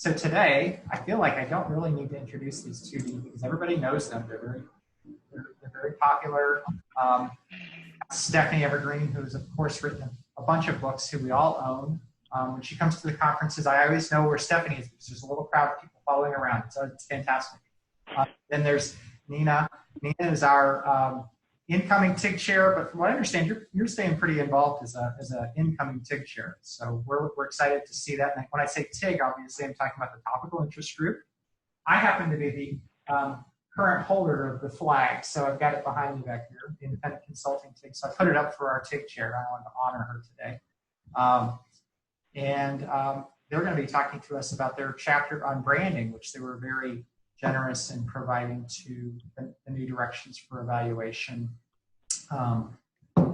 So today, I feel like I don't really need to introduce these two to you because everybody knows them. They're very popular. Stephanie Evergreen, who's of course written a bunch of books, who we all own. When she comes to the conferences, I always know where Stephanie is because there's a little crowd of people following around. So it's fantastic. Then there's Nina. Nina is our incoming TIG chair, but from what I understand, you're staying pretty involved as a incoming TIG chair. So we're excited to see that. And when I say TIG, obviously I'm talking about the topical interest group. I happen to be the current holder of the flag, so I've got it behind me back here, the Independent Consulting TIG. So I put it up for our TIG chair. I wanted to honor her today. They're going to be talking to us about their chapter on branding, which they were very generous in providing to the new directions for evaluation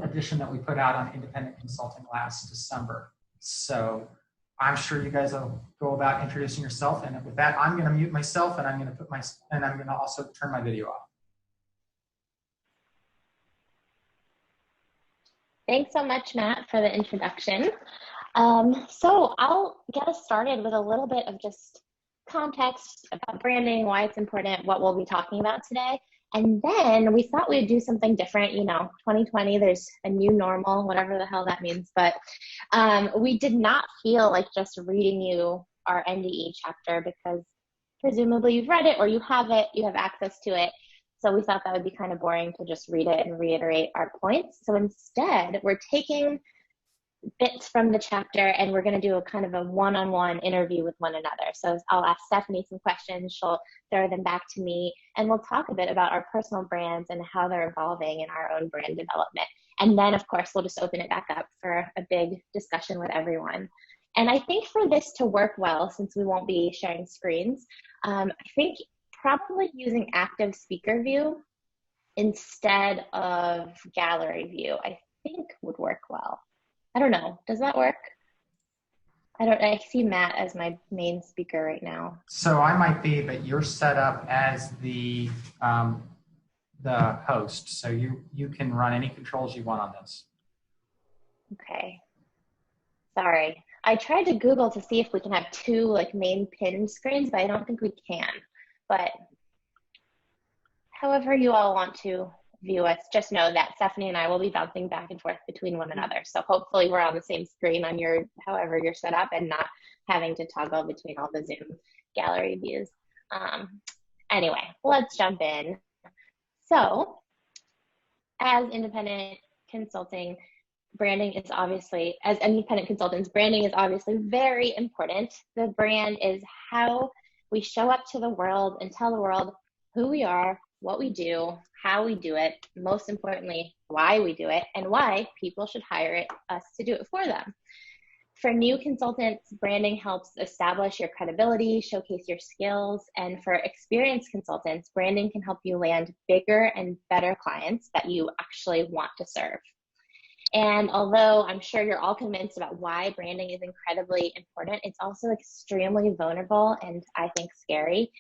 edition that we put out on Independent Consulting last December. So I'm sure you guys will go about introducing yourself, and with that, I'm going to mute myself, and I'm going to also turn my video off. Thanks so much, Matt, for the introduction. So I'll get us started with a little bit of just context about branding, why it's important, what we'll be talking about today. And then we thought we'd do something different. 2020, there's a new normal, whatever the hell that means. But we did not feel like just reading you our NDE chapter because presumably you've read it or you have access to it. So we thought that would be kind of boring to just read it and reiterate our points. So instead, we're taking bits from the chapter and we're going to do a kind of a one-on-one interview with one another. So I'll ask Stephanie some questions, she'll throw them back to me, and we'll talk a bit about our personal brands and how they're evolving in our own brand development. And then, of course, we'll just open it back up for a big discussion with everyone. And I think for this to work well, since we won't be sharing screens, I think probably using active speaker view instead of gallery view, I think would work well. I don't know. Does that work? I see Matt as my main speaker right now. So I might be, but you're set up as the host. So you can run any controls you want on this. Okay. Sorry. I tried to Google to see if we can have two main pinned screens, but I don't think we can. But however you all want to view us, just know that Stephanie and I will be bouncing back and forth between one another. So hopefully we're on the same screen on however you're set up and not having to toggle between all the Zoom gallery views. Anyway, let's jump in. So as independent consulting, branding is obviously, as independent consultants, branding is obviously very important. The brand is how we show up to the world and tell the world who we are, what we do, how we do it, most importantly, why we do it, and why people should hire us to do it for them. For new consultants, branding helps establish your credibility, showcase your skills, and for experienced consultants, branding can help you land bigger and better clients that you actually want to serve. And although I'm sure you're all convinced about why branding is incredibly important, it's also extremely vulnerable and I think scary.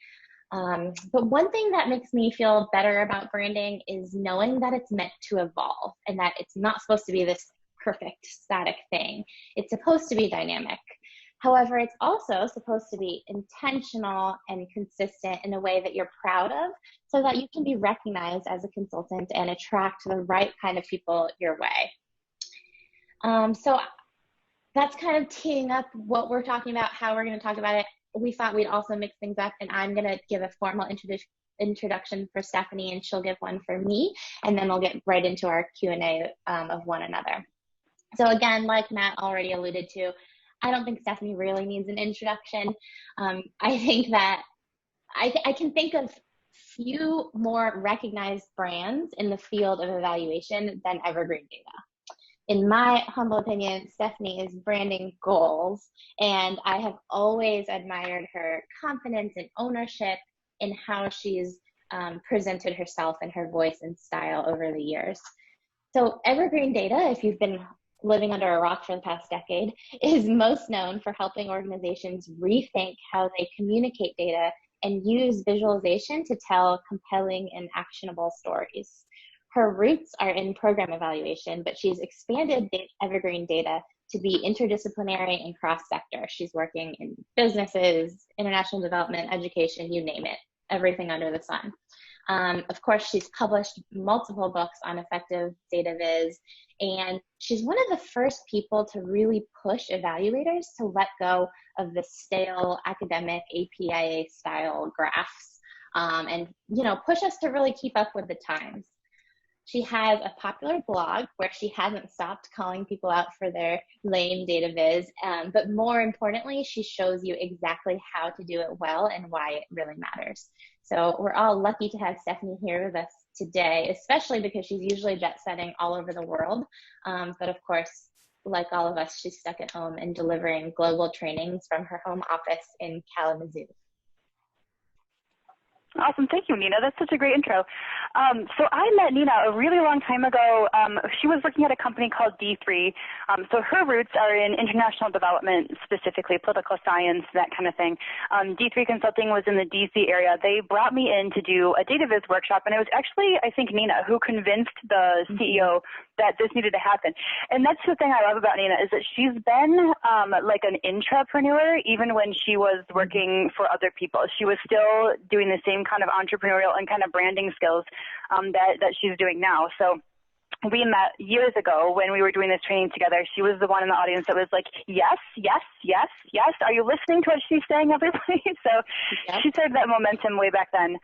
But one thing that makes me feel better about branding is knowing that it's meant to evolve and that it's not supposed to be this perfect static thing. It's supposed to be dynamic. However, it's also supposed to be intentional and consistent in a way that you're proud of so that you can be recognized as a consultant and attract the right kind of people your way. So that's kind of teeing up what we're talking about, how we're going to talk about it. We thought we'd also mix things up, and I'm going to give a formal introduction for Stephanie, and she'll give one for me, and then we'll get right into our Q&A of one another. So again, like Matt already alluded to, I don't think Stephanie really needs an introduction. I think that I can think of few more recognized brands in the field of evaluation than Evergreen Data. In my humble opinion, Stephanie is branding goals, and I have always admired her confidence and ownership in how she's presented herself and her voice and style over the years. So Evergreen Data, if you've been living under a rock for the past decade, is most known for helping organizations rethink how they communicate data and use visualization to tell compelling and actionable stories. Her roots are in program evaluation, but she's expanded Evergreen Data to be interdisciplinary and cross-sector. She's working in businesses, international development, education, you name it, everything under the sun. Of course, she's published multiple books on effective data viz, and she's one of the first people to really push evaluators to let go of the stale academic APIA style graphs, and push us to really keep up with the times. She has a popular blog where she hasn't stopped calling people out for their lame data viz, but more importantly, she shows you exactly how to do it well and why it really matters. So we're all lucky to have Stephanie here with us today, especially because she's usually jet setting all over the world. But of course, like all of us, she's stuck at home and delivering global trainings from her home office in Kalamazoo. Awesome. Thank you, Nina. That's such a great intro. So I met Nina a really long time ago. She was working at a company called D3. So her roots are in international development, specifically political science, that kind of thing. D3 Consulting was in the DC area. They brought me in to do a data viz workshop, and it was actually, I think, Nina who convinced the CEO that this needed to happen. And that's the thing I love about Nina, is that she's been like an intrapreneur even when she was working for other people. She was still doing the same kind of entrepreneurial and kind of branding skills that she's doing now. So we met years ago when we were doing this training together. She was the one in the audience that was like, yes, yes, yes, yes. Are you listening to what she's saying, everybody? So yeah. She started that momentum way back then.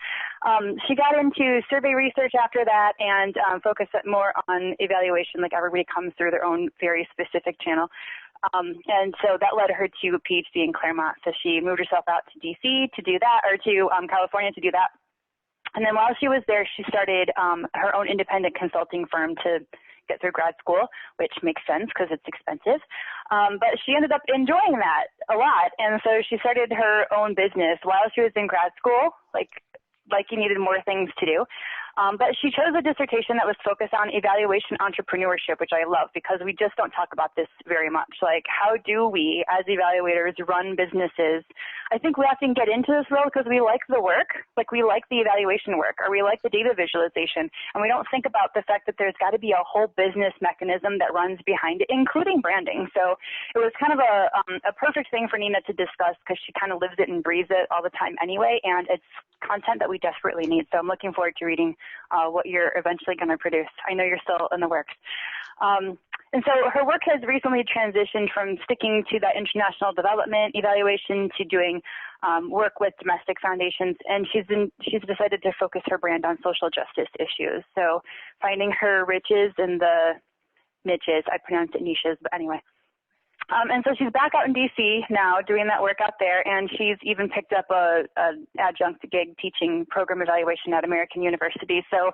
She got into survey research after that and focused more on evaluation, like everybody comes through their own very specific channel. And so that led her to a PhD in Claremont. So she moved herself out to DC to do that, or to California to do that. And then while she was there, she started her own independent consulting firm to get through grad school, which makes sense because it's expensive. But she ended up enjoying that a lot. And so she started her own business while she was in grad school, like you needed more things to do. But she chose a dissertation that was focused on evaluation entrepreneurship, which I love because we just don't talk about this very much. Like, how do we, as evaluators, run businesses? I think we often get into this role because we like the work, like we like the evaluation work, or we like the data visualization, and we don't think about the fact that there's got to be a whole business mechanism that runs behind it, including branding. So it was kind of a perfect thing for Nina to discuss because she kind of lives it and breathes it all the time anyway, and it's content that we desperately need. So I'm looking forward to reading what you're eventually going to produce. I know you're still in the works. And so her work has recently transitioned from sticking to that international development evaluation to doing work with domestic foundations, and she's decided to focus her brand on social justice issues. So finding her riches in the niches, I pronounced it niches, but anyway. And so she's back out in DC now doing that work out there, and she's even picked up a adjunct gig teaching program evaluation at American University. So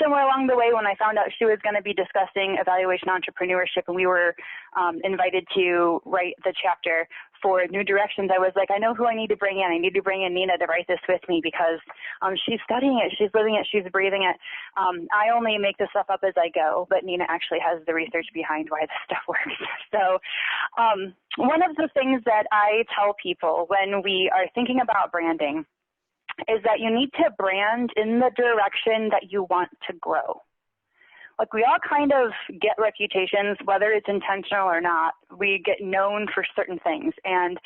somewhere along the way when I found out she was going to be discussing evaluation entrepreneurship and we were invited to write the chapter for New Directions, I was like, I know who I need to bring in. I need to bring in Nina to write this with me because she's studying it, she's living it, she's breathing it. I only make this stuff up as I go, but Nina actually has the research behind why this stuff works. So one of the things that I tell people when we are thinking about branding is that you need to brand in the direction that you want to grow. Like, we all kind of get reputations, whether it's intentional or not. We get known for certain things, and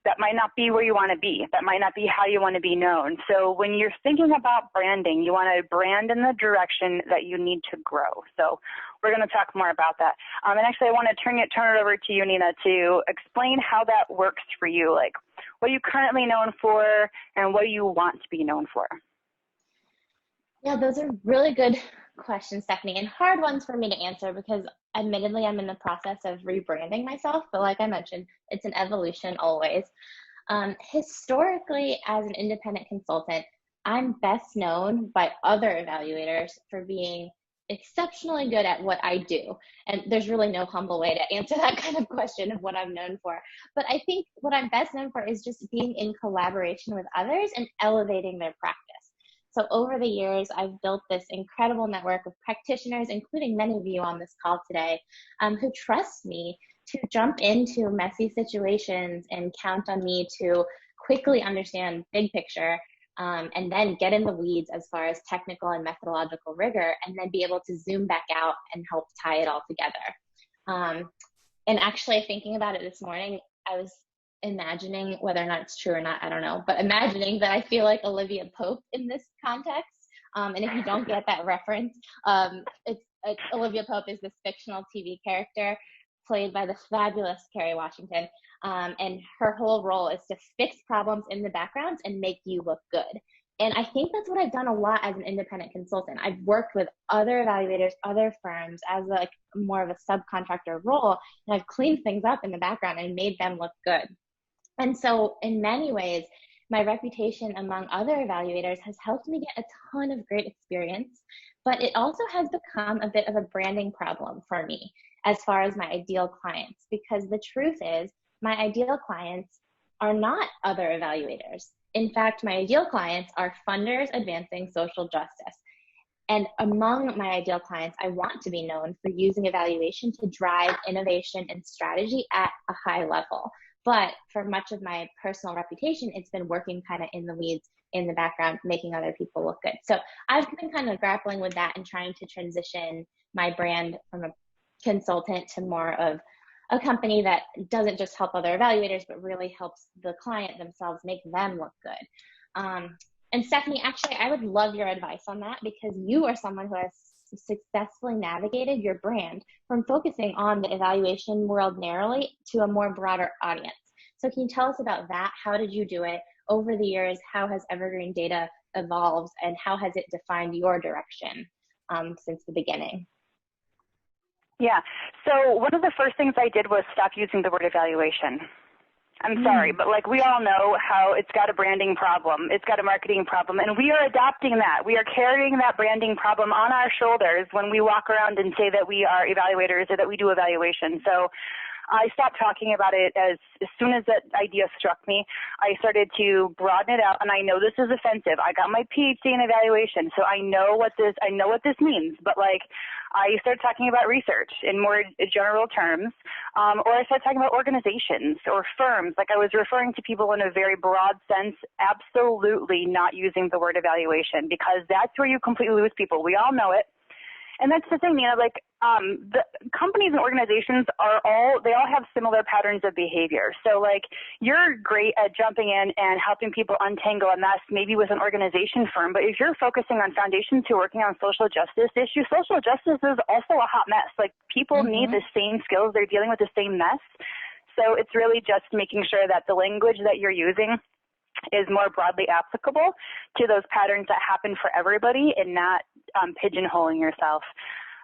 that might not be where you want to be. That might not be how you want to be known. So when you're thinking about branding, you want to brand in the direction that you need to grow. So we're going to talk more about that. And actually, I want to turn it over to you, Nina, to explain how that works for you. Like, what are you currently known for, and what do you want to be known for? Yeah, those are really good questions, Stephanie, and hard ones for me to answer because admittedly I'm in the process of rebranding myself, but like I mentioned, it's an evolution always. Historically, as an independent consultant, I'm best known by other evaluators for being exceptionally good at what I do. And there's really no humble way to answer that kind of question of what I'm known for. But I think what I'm best known for is just being in collaboration with others and elevating their practice. So over the years, I've built this incredible network of practitioners, including many of you on this call today, who trust me to jump into messy situations and count on me to quickly understand big picture, and then get in the weeds as far as technical and methodological rigor, and then be able to zoom back out and help tie it all together. And actually thinking about it this morning, I was imagining, whether or not it's true or not, I don't know, but imagining that I feel like Olivia Pope in this context. And if you don't get that reference, Olivia Pope is this fictional TV character played by the fabulous Kerry Washington. And her whole role is to fix problems in the background and make you look good. And I think that's what I've done a lot as an independent consultant. I've worked with other evaluators, other firms as like more of a subcontractor role, and I've cleaned things up in the background and made them look good. And so in many ways, my reputation among other evaluators has helped me get a ton of great experience, but it also has become a bit of a branding problem for me as far as my ideal clients, because the truth is my ideal clients are not other evaluators. In fact, my ideal clients are funders advancing social justice. And among my ideal clients, I want to be known for using evaluation to drive innovation and strategy at a high level. But for much of my personal reputation, it's been working kind of in the weeds, in the background, making other people look good. So I've been kind of grappling with that and trying to transition my brand from a consultant to more of a company that doesn't just help other evaluators, but really helps the client themselves make them look good. And Stephanie, actually, I would love your advice on that, because you are someone who has successfully navigated your brand from focusing on the evaluation world narrowly to a more broader audience. So can you tell us about that? How did you do it over the years? How has Evergreen Data evolved, and how has it defined your direction since the beginning? Yeah. So one of the first things I did was stop using the word evaluation. I'm sorry, but like we all know how it's got a branding problem, it's got a marketing problem, and we are adopting that. We are carrying that branding problem on our shoulders when we walk around and say that we are evaluators or that we do evaluation. So I stopped talking about it as soon as that idea struck me. I started to broaden it out, and I know this is offensive. I got my PhD in evaluation, so I know what this means. But like, I started talking about research in more general terms, or I started talking about organizations or firms. Like I was referring to people in a very broad sense, absolutely not using the word evaluation, because that's where you completely lose people. We all know it. And that's the thing, like the companies and organizations they all have similar patterns of behavior. So like you're great at jumping in and helping people untangle a mess, maybe with an organization firm, but if you're focusing on foundations who are working on social justice issues, social justice is also a hot mess. Like people need the same skills, they're dealing with the same mess. So it's really just making sure that the language that you're using is more broadly applicable to those patterns that happen for everybody, and not pigeonholing yourself.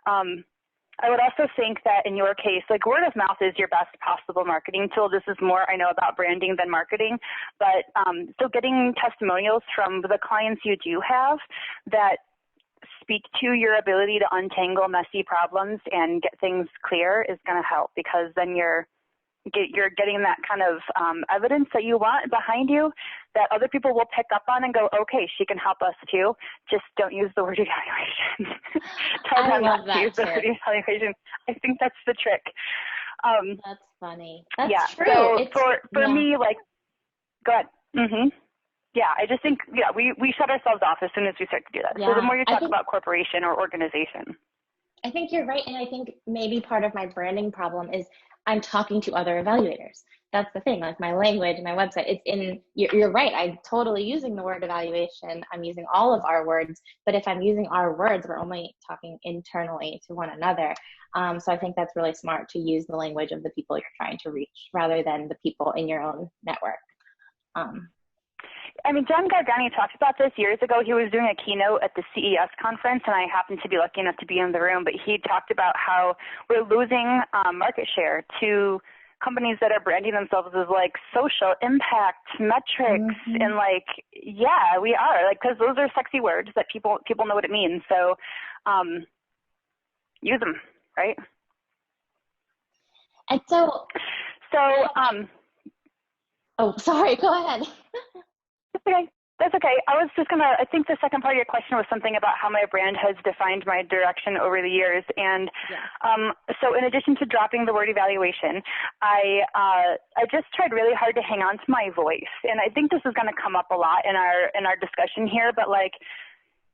I would also think that in your case, like word of mouth is your best possible marketing tool. This is more I know about branding than marketing, but so getting testimonials from the clients you do have that speak to your ability to untangle messy problems and get things clear is going to help, because then you're getting that kind of evidence that you want behind you that other people will pick up on and go, okay, she can help us too. Just don't use the word evaluation. Tell them not to use the word evaluation. I think that's the trick. That's funny. That's true. So for me, like, go ahead. Yeah, I just think, we shut ourselves off as soon as we start to do that. So the more you talk about corporation or organization. I think you're right. And I think maybe part of my branding problem is I'm talking to other evaluators. That's the thing, like my language, my website, you're right. I'm totally using the word evaluation. I'm using all of our words, but if I'm using our words, we're only talking internally to one another. So I think that's really smart to use the language of the people you're trying to reach rather than the people in your own network. I mean, John Gargani talked about this years ago. He was doing a keynote at the CES conference, and I happened to be lucky enough to be in the room, but he talked about how we're losing market share to companies that are branding themselves as like social impact metrics. And like, yeah, we are, like, because those are sexy words that people know what it means. So use them, right? And so oh, sorry, go ahead. That's okay. I think the second part of your question was something about how my brand has defined my direction over the years. And so in addition to dropping the word evaluation, I just tried really hard to hang on to my voice. And I think this is going to come up a lot in our discussion here, but like,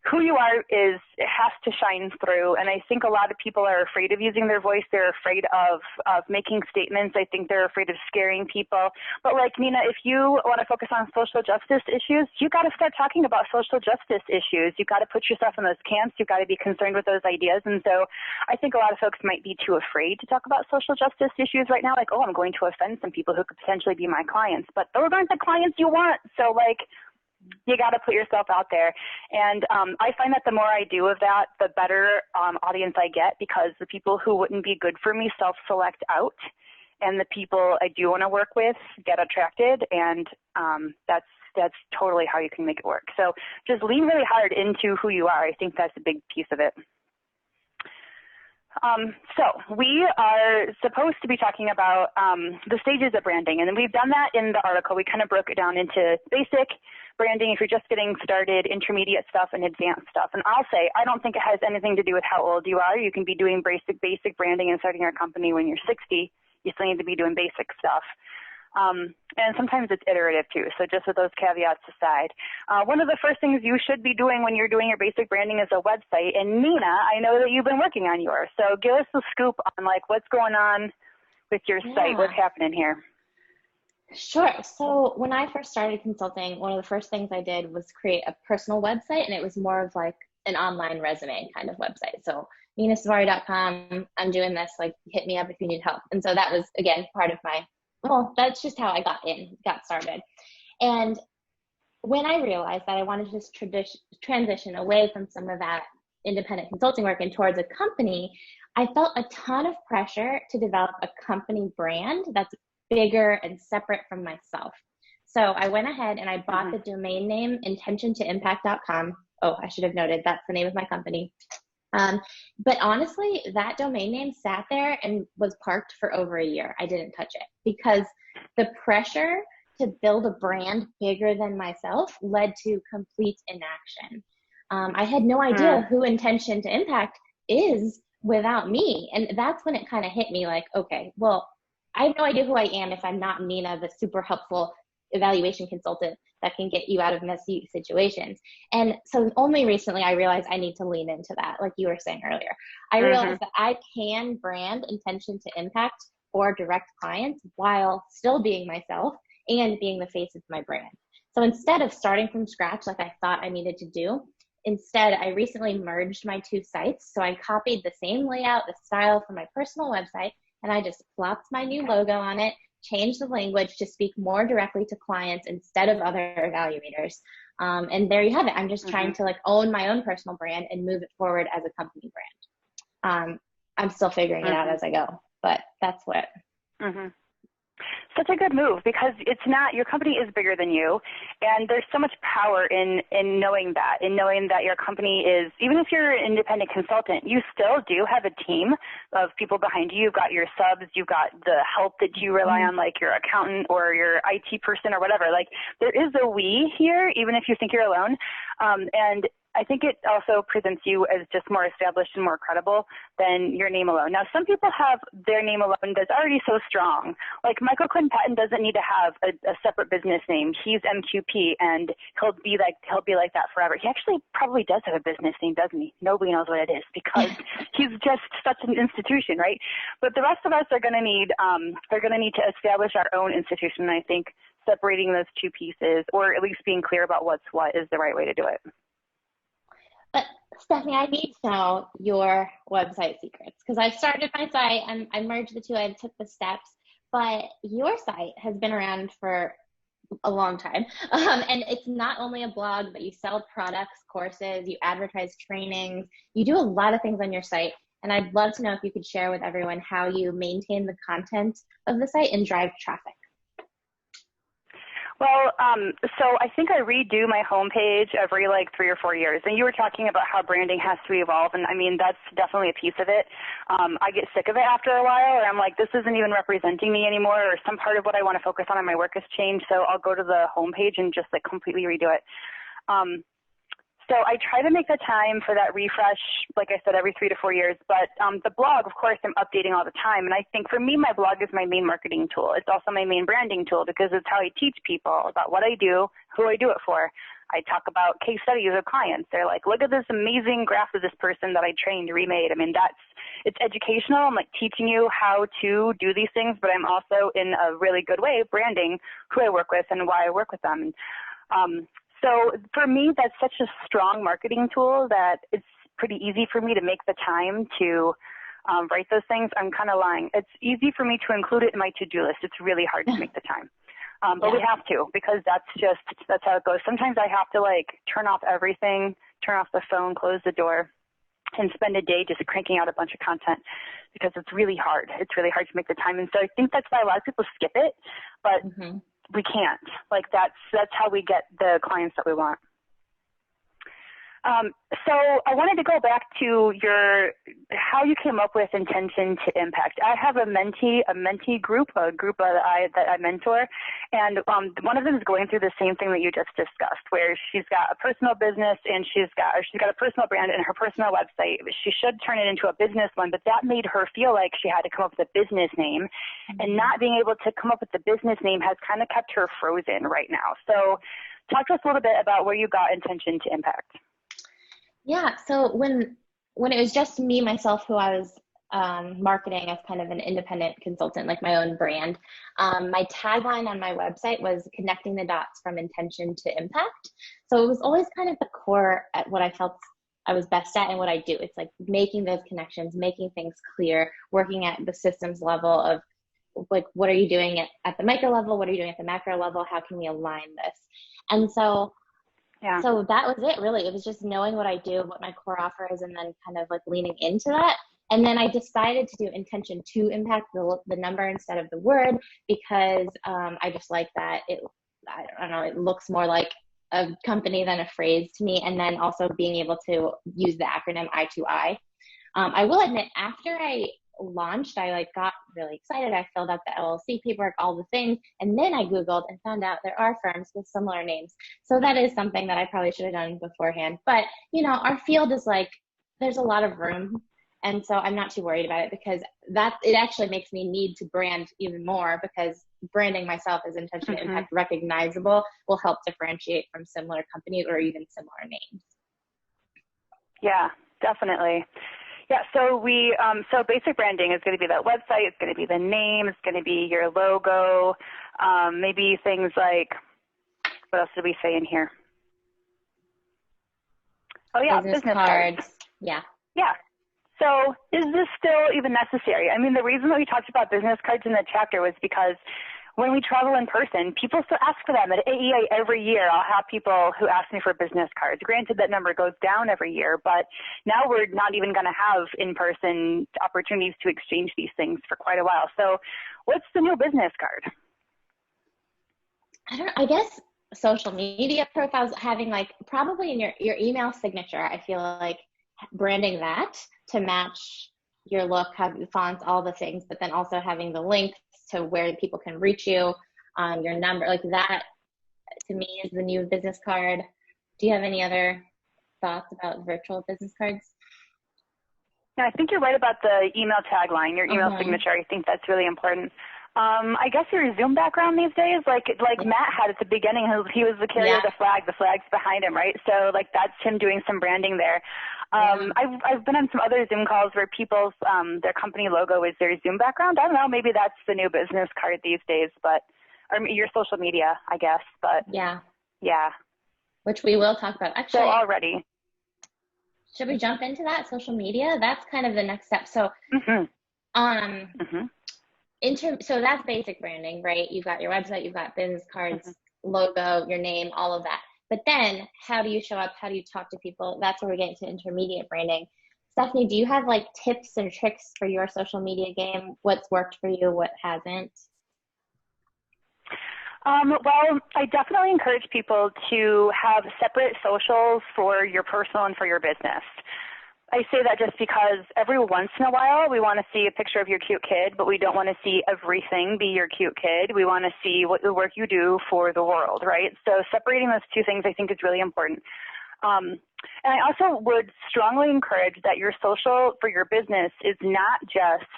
who you are it has to shine through. And I think a lot of people are afraid of using their voice. They're afraid of making statements. I think they're afraid of scaring people. But like Nina, if you want to focus on social justice issues, you got to start talking about social justice issues. You got to put yourself in those camps. You got to be concerned with those ideas. And so I think a lot of folks might be too afraid to talk about social justice issues right now. Like, oh, I'm going to offend some people who could potentially be my clients, but those aren't the clients you want. So like, you got to put yourself out there. And I find that the more I do of that, the better audience I get, because the people who wouldn't be good for me self-select out, and the people I do want to work with get attracted. And that's totally how you can make it work. So just lean really hard into who you are. I think that's a big piece of it. So we are supposed to be talking about the stages of branding, and we've done that in the article. We kind of broke it down into basic branding if you're just getting started, intermediate stuff, and advanced stuff. And I'll say, I don't think it has anything to do with how old you are. You can be doing basic branding and starting your company when you're 60. You still need to be doing basic stuff. And sometimes it's iterative too. So just with those caveats aside, one of the first things you should be doing when you're doing your basic branding is a website. And Nina, I know that you've been working on yours. So give us the scoop on like what's going on with your site, what's happening here. Sure. So when I first started consulting, one of the first things I did was create a personal website, and it was more of like an online resume kind of website. So ninasabarre.com, I'm doing this, like hit me up if you need help. And so that was, again, part of my, well, that's just how I got started. And when I realized that I wanted to just transition away from some of that independent consulting work and towards a company, I felt a ton of pressure to develop a company brand that's bigger and separate from myself. So I went ahead and I bought the domain name intentiontoimpact.com. Oh, I should have noted that's the name of my company. But honestly, that domain name sat there and was parked for over a year. I didn't touch it because the pressure to build a brand bigger than myself led to complete inaction. I had no idea who Intention to Impact is without me. And that's when it kind of hit me like, okay, well, I have no idea who I am if I'm not Nina, the super helpful evaluation consultant that can get you out of messy situations. And so only recently I realized I need to lean into that, like you were saying earlier. I realized that I can brand Intention to Impact for direct clients while still being myself and being the face of my brand. So instead of starting from scratch like I thought I needed to do, instead I recently merged my two sites. So I copied the same layout, the style from my personal website, and I just plopped my new logo on it, changed the language to speak more directly to clients instead of other evaluators. And there you have it. I'm just trying to like own my own personal brand and move it forward as a company brand. I'm still figuring it out as I go, but that's what. Such a good move, because it's not, your company is bigger than you, and there's so much power in knowing that, your company is, even if you're an independent consultant, you still do have a team of people behind you. You've got your subs, you've got the help that you rely on, like your accountant or your IT person or whatever. Like there is a we here, even if you think you're alone. And I think it also presents you as just more established and more credible than your name alone. Now, some people have their name alone that's already so strong. Like Michael Clinton Patton doesn't need to have a separate business name. He's MQP, and he'll be like that forever. He actually probably does have a business name, doesn't he? Nobody knows what it is because he's just such an institution, right? But the rest of us are going to need to establish our own institution. And I think separating those two pieces, or at least being clear about what's what, is the right way to do it. But Stephanie, I need to know your website secrets, because I started my site and I merged the two. I took the steps, but your site has been around for a long time. And it's not only a blog, but you sell products, courses, you advertise trainings, you do a lot of things on your site. And I'd love to know if you could share with everyone how you maintain the content of the site and drive traffic. Well, so I think I redo my homepage every like 3 or 4 years. And you were talking about how branding has to evolve. And I mean, that's definitely a piece of it. I get sick of it after a while, or I'm like, this isn't even representing me anymore, or some part of what I want to focus on in my work has changed. So I'll go to the homepage and just like completely redo it. So I try to make the time for that refresh, like I said, every 3 to 4 years. But the blog, of course, I'm updating all the time. And I think for me, my blog is my main marketing tool. It's also my main branding tool, because it's how I teach people about what I do, who I do it for. I talk about case studies of clients. They're like, look at this amazing graph of this person that I trained, remade. I mean, it's educational. I'm like teaching you how to do these things, but I'm also in a really good way branding who I work with and why I work with them. So for me, that's such a strong marketing tool that it's pretty easy for me to make the time to write those things. I'm kind of lying. It's easy for me to include it in my to-do list. It's really hard to make the time. But we have to, because that's how it goes. Sometimes I have to like turn off everything, turn off the phone, close the door, and spend a day just cranking out a bunch of content, because it's really hard. It's really hard to make the time. And so I think that's why a lot of people skip it, but we can't. Like that's how we get the clients that we want. So I wanted to go back to how you came up with intention to impact. I have a mentee group, a group that I mentor, and one of them is going through the same thing that you just discussed, where she's got a personal business and she's got a personal brand and her personal website. She should turn it into a business one, but that made her feel like she had to come up with a business name, and not being able to come up with the business name has kind of kept her frozen right now. So talk to us a little bit about where you got intention to impact. Yeah, so when it was just me, myself, who I was marketing as kind of an independent consultant, like my own brand, my tagline on my website was connecting the dots from intention to impact. So it was always kind of the core at what I felt I was best at and what I do. It's like making those connections, making things clear, working at the systems level of like, what are you doing at the micro level? What are you doing at the macro level? How can we align this? And so So that was it, really. It was just knowing what I do, what my core offer is, and then kind of like leaning into that. And then I decided to do intention to impact, the number instead of the word, because I just like that. I don't know, it looks more like a company than a phrase to me. And then also being able to use the acronym I2I. I will admit, after I launched, I got really excited. I filled out the LLC paperwork, all the things, and then I Googled and found out there are firms with similar names. So that is something that I probably should have done beforehand. But our field is there's a lot of room, and so I'm not too worried about it, because it actually makes me need to brand even more, because branding myself as intention to impact recognizable will help differentiate from similar companies or even similar names. Yeah, definitely. Yeah, so so basic branding is going to be that website, it's going to be the name, it's going to be your logo, maybe things like, what else did we say in here? Oh yeah, business cards. Yeah. So is this still even necessary? I mean, the reason that we talked about business cards in the chapter was because when we travel in person, people still ask for them. At AEA every year, I'll have people who ask me for business cards. Granted, that number goes down every year, but now we're not even going to have in-person opportunities to exchange these things for quite a while. So what's the new business card? I guess social media profiles, having probably in your email signature, I feel like branding that to match your look, have fonts, all the things, but then also having the links to where people can reach you, your number, that to me is the new business card. Do you have any other thoughts about virtual business cards? Yeah, I think you're right about the email tagline, your email signature. I think that's really important. I guess your Zoom background these days, like Matt had at the beginning, he was the carrier of the flag's behind him, right? So that's him doing some branding there. I've been on some other Zoom calls where people's, their company logo is their Zoom background. I don't know, maybe that's the new business card these days, or your social media, I guess, but. Yeah. Which we will talk about. Actually, so already. Should we jump into that, social media? That's kind of the next step. So, so that's basic branding, right? You've got your website, you've got business cards, logo, your name, all of that. But then how do you show up? How do you talk to people? That's where we get into intermediate branding. Stephanie, do you have tips and tricks for your social media game? What's worked for you? What hasn't? Well, I definitely encourage people to have separate socials for your personal and for your business. I say that just because every once in a while we want to see a picture of your cute kid, but we don't want to see everything be your cute kid. We want to see what the work you do for the world, right? So separating those two things I think is really important. And I also would strongly encourage that your social for your business is not just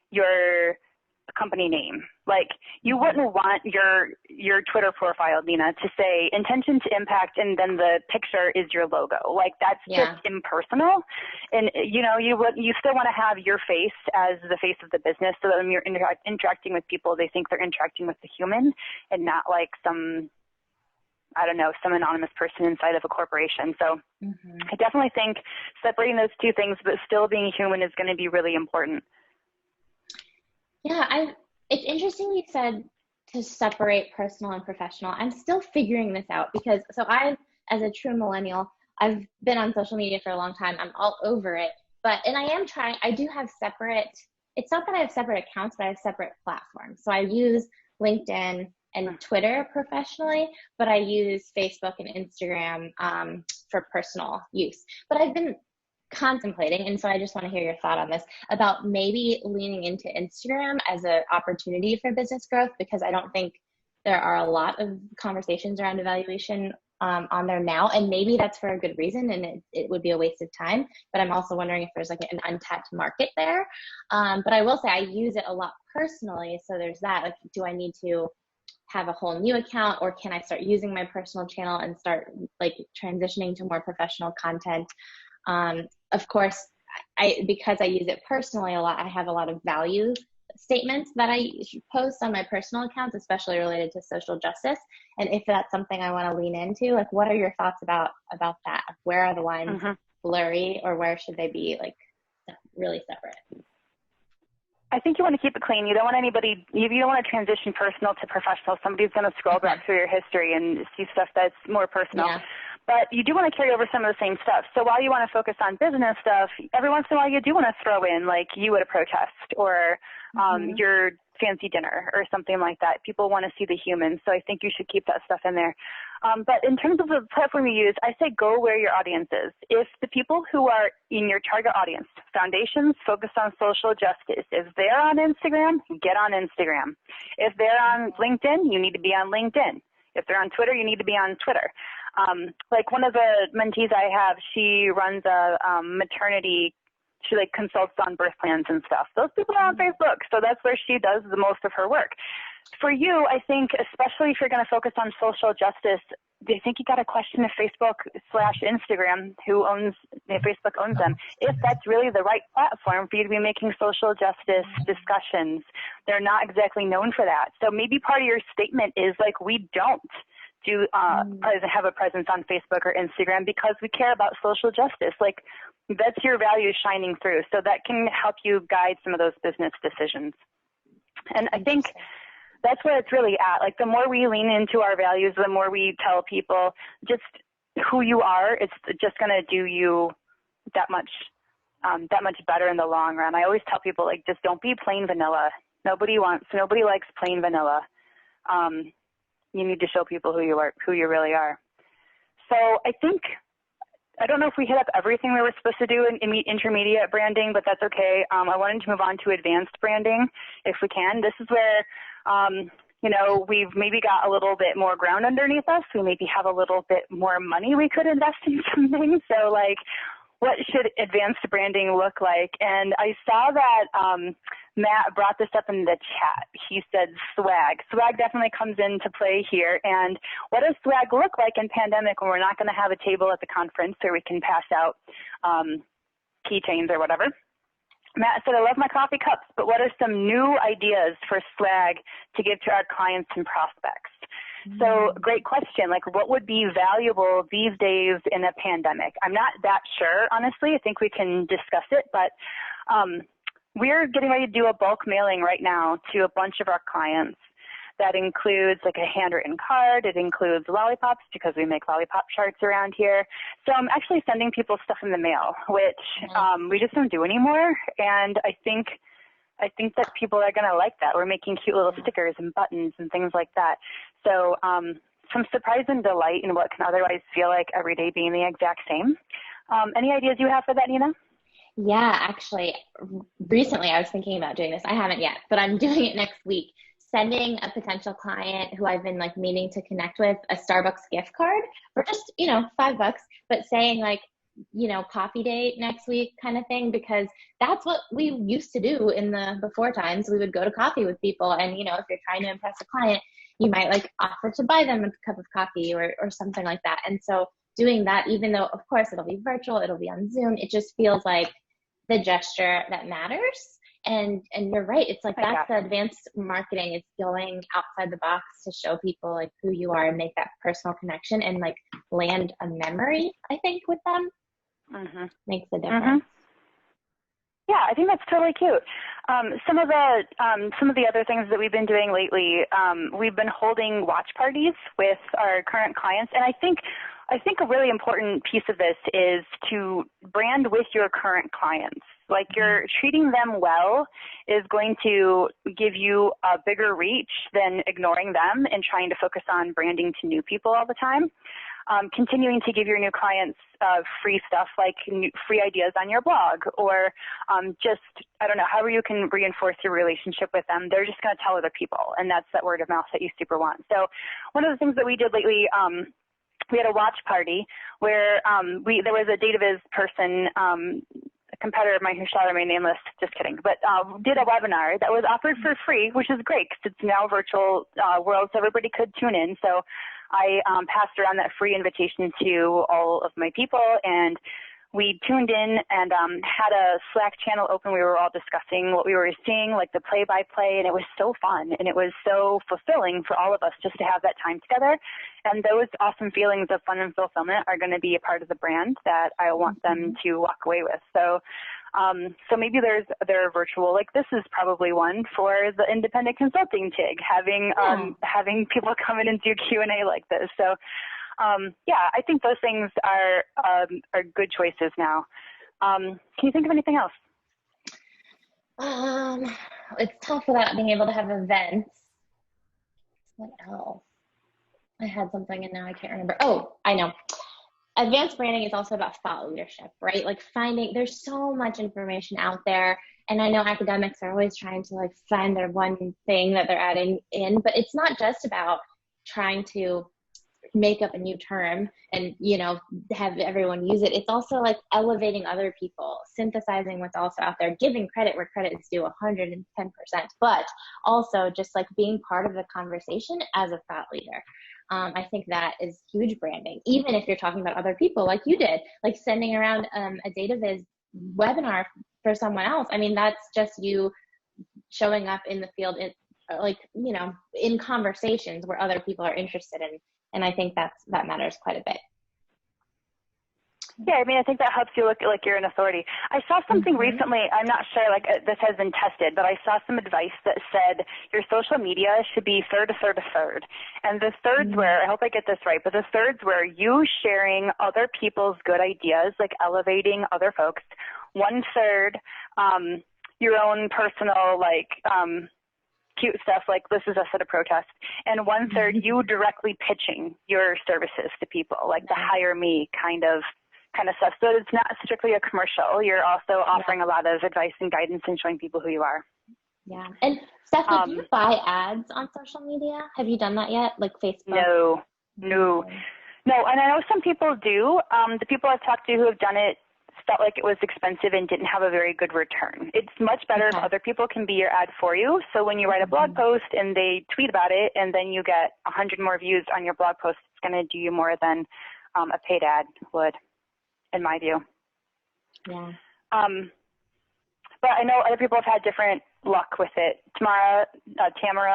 your company name. Like, you wouldn't want your Twitter profile, Nina, to say intention to impact and then the picture is your logo. Like, that's just impersonal. And, you know, you still want to have your face as the face of the business, so that when you're interacting with people, they think they're interacting with the human and not like some anonymous person inside of a corporation. So I definitely think separating those two things, but still being human, is going to be really important. Yeah, it's interesting you said to separate personal and professional. I'm still figuring this out because, as a true millennial, I've been on social media for a long time. I'm all over it, I do have separate, it's not that I have separate accounts, but I have separate platforms. So I use LinkedIn and Twitter professionally, but I use Facebook and Instagram for personal use. But I've been contemplating, and so I just want to hear your thought on this, about maybe leaning into Instagram as an opportunity for business growth, because I don't think there are a lot of conversations around evaluation on there now, and maybe that's for a good reason, and it would be a waste of time, but I'm also wondering if there's like an untapped market there. But I will say I use it a lot personally, so there's that. Like, do I need to have a whole new account, or can I start using my personal channel and start like transitioning to more professional content? Of course, because I use it personally a lot, I have a lot of value statements that I post on my personal accounts, especially related to social justice. And if that's something I want to lean into, like, what are your thoughts about that? Where are the lines blurry, or where should they be like really separate? I think you want to keep it clean. You don't want you don't want to transition personal to professional. Somebody's going to scroll back through your history and see stuff that's more personal. Yeah. But you do want to carry over some of the same stuff. So while you want to focus on business stuff, every once in a while you do want to throw in like you at a protest, or your fancy dinner or something like that. People want to see the humans. So I think you should keep that stuff in there. But in terms of the platform you use, I say go where your audience is. If the people who are in your target audience, foundations focused on social justice, if they're on Instagram, get on Instagram. If they're on LinkedIn, you need to be on LinkedIn. If they're on Twitter, you need to be on Twitter. Like one of the mentees I have, she runs a maternity, she like consults on birth plans and stuff. Those people are on Facebook, so that's where she does the most of her work. For you, I think, especially if you're going to focus on social justice, I think you got to question if Facebook/Instagram, Facebook owns them, if that's really the right platform for you to be making social justice discussions. They're not exactly known for that. So maybe part of your statement is like, we don't have a presence on Facebook or Instagram because we care about social justice. Like, that's your values shining through. So that can help you guide some of those business decisions. And I think that's where it's really at. Like, the more we lean into our values, the more we tell people just who you are, it's just going to do you that much better in the long run. I always tell people, like, just don't be plain vanilla. Nobody likes plain vanilla. You need to show people who you really are. So I don't know if we hit up everything we were supposed to do in intermediate branding, but that's okay. I wanted to move on to advanced branding if we can. This is where, we've maybe got a little bit more ground underneath us. We maybe have a little bit more money we could invest in some things. So like, what should advanced branding look like? And I saw that Matt brought this up in the chat. He said swag. Swag definitely comes into play here. And what does swag look like in pandemic when we're not going to have a table at the conference where we can pass out keychains or whatever? Matt said, I love my coffee cups, but what are some new ideas for swag to give to our clients and prospects? So great question. Like, what would be valuable these days in a pandemic? I'm not that sure, honestly. I think we can discuss it, but we're getting ready to do a bulk mailing right now to a bunch of our clients. That includes like a handwritten card. It includes lollipops because we make lollipop charts around here. So I'm actually sending people stuff in the mail, which we just don't do anymore. And I think that people are going to like that. We're making cute little stickers and buttons and things like that. So some surprise and delight in what can otherwise feel like every day being the exact same. Any ideas you have for that, Nina? Yeah, actually, recently I was thinking about doing this. I haven't yet, but I'm doing it next week. Sending a potential client who I've been like meaning to connect with a Starbucks gift card for just, $5, but saying like, coffee date next week kind of thing, because that's what we used to do in the before times. We would go to coffee with people, and if you're trying to impress a client, you might like offer to buy them a cup of coffee or something like that. And so doing that, even though of course it'll be virtual, it'll be on Zoom, it just feels like the gesture that matters. And you're right. It's like that's the advanced marketing. It's going outside the box to show people like who you are and make that personal connection and like land a memory, I think, with them. Makes a difference. Yeah, I think that's totally cute. Some of the other things that we've been doing lately, we've been holding watch parties with our current clients, and I think a really important piece of this is to brand with your current clients. Like, you're treating them well is going to give you a bigger reach than ignoring them and trying to focus on branding to new people all the time. Continuing to give your new clients free stuff like free ideas on your blog, or just, I don't know, however you can reinforce your relationship with them. They're just going to tell other people, and that's that word of mouth that you super want. So one of the things that we did lately, we had a watch party where there was a Dataviz person, a competitor of mine who shall remain nameless, just kidding, but did a webinar that was offered for free, which is great because it's now virtual world, so everybody could tune in. So I passed around that free invitation to all of my people, and we tuned in and had a Slack channel open. We were all discussing what we were seeing, like the play-by-play, and it was so fun, and it was so fulfilling for all of us just to have that time together. And those awesome feelings of fun and fulfillment are going to be a part of the brand that I want them to walk away with. So maybe they're virtual, like this is probably one for the independent consulting TIG, having people come in and do Q&A like this. So I think those things are good choices now. Can you think of anything else? It's tough without being able to have events. What else? I had something and now I can't remember. Oh, I know. Advanced branding is also about thought leadership, right? Like there's so much information out there. And I know academics are always trying to like find their one thing that they're adding in, but it's not just about trying to make up a new term and have everyone use it. It's also like elevating other people, synthesizing what's also out there, giving credit where credit is due 110%, but also just like being part of the conversation as a thought leader. I think that is huge branding, even if you're talking about other people like you did, like sending around a Dataviz webinar for someone else. I mean, that's just you showing up in the field in conversations where other people are interested in. And I think that matters quite a bit. Yeah, I mean, I think that helps you look like you're an authority. I saw something recently, I'm not sure, like this has been tested, but I saw some advice that said your social media should be third, a third, a third. And the thirds were, I hope I get this right, but the thirds were you sharing other people's good ideas, like elevating other folks. 1/3, your own personal, cute stuff like this is us at a protest, and 1/3 you directly pitching your services to people, like the hire me kind of stuff. So it's not strictly a commercial. You're also offering a lot of advice and guidance and showing people who you are. Yeah. And Stephanie, do you buy ads on social media? Have you done that yet? Like Facebook? No. And I know some people do. The people I've talked to who have done it felt like it was expensive and didn't have a very good return. It's much better if other people can be your ad for you. So when you write a blog post and they tweet about it and then you get 100 more views on your blog post, it's going to do you more than a paid ad would, in my view. Yeah. But I know other people have had different luck with it. Tamara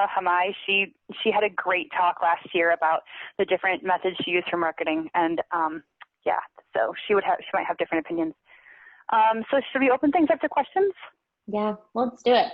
Hamai, she had a great talk last year about the different methods she used for marketing, and so she might have different opinions. So should we open things up to questions? Yeah, let's do it.